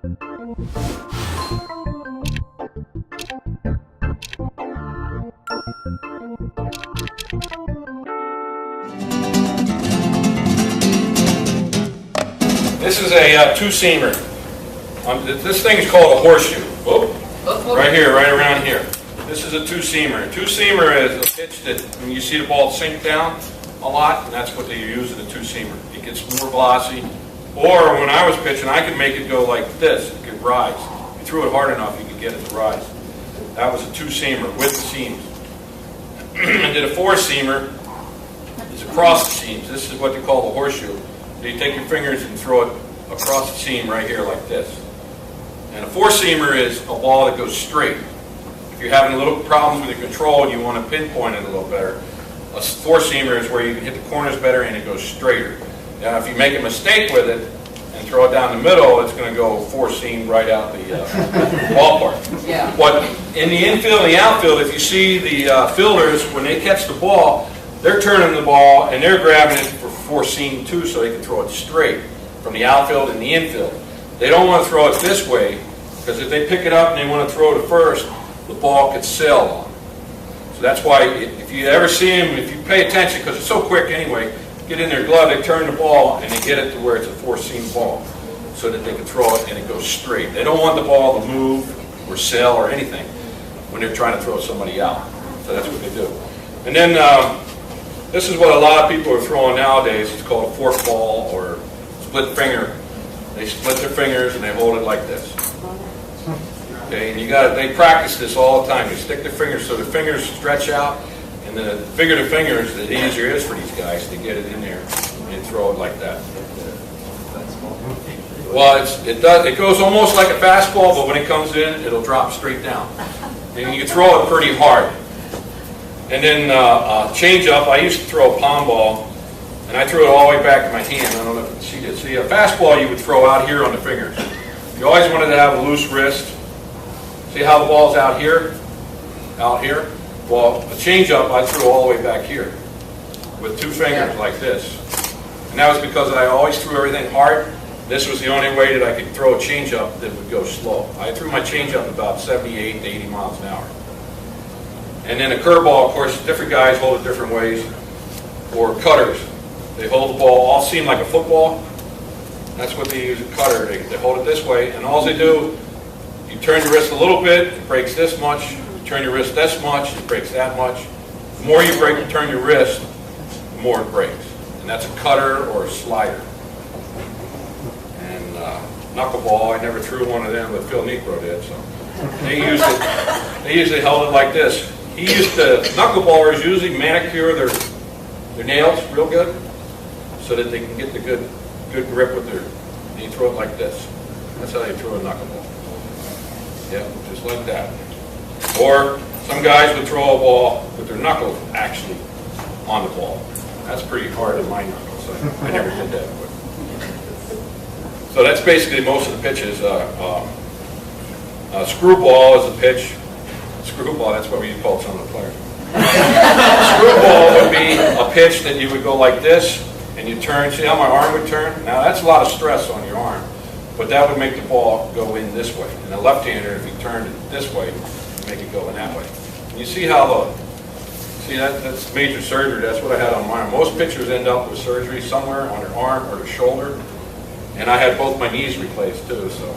This is a two-seamer. This thing is called a horseshoe. Whoop. Right here, right around here. This is a two-seamer. A two-seamer is a pitch that when you see the ball sink down a lot, and that's what they use in a two-seamer. It gets more glossy. Or when I was pitching, I could make it go like this. It could rise. If you threw it hard enough, you could get it to rise. That was a two-seamer with the seams. And then a four-seamer is across the seams. This is what they call the horseshoe. So you take your fingers and throw it across the seam right here like this. And a four-seamer is a ball that goes straight. If you're having a little problems with your control and you want to pinpoint it a little better, a four-seamer is where you can hit the corners better and it goes straighter. Now if you make a mistake with it and throw it down the middle, it's going to go four-seam right out the ballpark. Yeah. But in the infield and the outfield, if you see the fielders, when they catch the ball, they're turning the ball and they're grabbing it for four-seam too so they can throw it straight from the outfield and the infield. They don't want to throw it this way because if they pick it up and they want to throw it first, the ball could sail on. So that's why if you ever see them, if you pay attention, because it's so quick anyway, get in their glove, they turn the ball and they get it to where it's a four-seam ball so that they can throw it and it goes straight. They don't want the ball to move or sail or anything when they're trying to throw somebody out. So that's what they do. And then this is what a lot of people are throwing nowadays. It's called a fork ball or split finger. They split their fingers and they hold it like this. Okay, and they practice this all the time. They stick their fingers so the fingers stretch out, and the bigger the fingers, the easier it is for these guys to get it in there and throw it like that. Well, it goes almost like a fastball, but when it comes in, it'll drop straight down. And you can throw it pretty hard. And then change up, I used to throw a palm ball, and I threw it all the way back to my hand. I don't know if you can see this. See, a fastball you would throw out here on the fingers. You always wanted to have a loose wrist. See how the ball's out here? Out here? Well, a change-up I threw all the way back here with two fingers like this. And that was because I always threw everything hard. This was the only way that I could throw a change-up that would go slow. I threw my change-up about 78 to 80 miles an hour. And then a curveball, of course, different guys hold it different ways. Or cutters. They hold the ball all seem like a football. That's what they use a cutter. They hold it this way, and all they do, you turn your wrist a little bit, it breaks this much. You turn your wrist this much, it breaks that much. The more you turn your wrist, the more it breaks. And that's a cutter or a slider. And knuckleball, I never threw one of them, but Phil Negro did. So they usually held it like this. Knuckleballers usually manicure their nails real good so that they can get the good grip with and you throw it like this. That's how you throw a knuckleball. Yeah, just like that. Or some guys would throw a ball with their knuckles actually on the ball. That's pretty hard in my knuckles, so I never did that. So that's basically most of the pitches. Screwball is a pitch. Screwball, that's what we call some of the players. Screwball would be a pitch that you would go like this, and you turn. See how my arm would turn? Now that's a lot of stress on your arm, but that would make the ball go in this way. And a left-hander, if you turned it this way, would make it go in that way. And you see how that's major surgery. That's what I had on my arm. Most pitchers end up with surgery somewhere on their arm or their shoulder, and I had both my knees replaced too. So.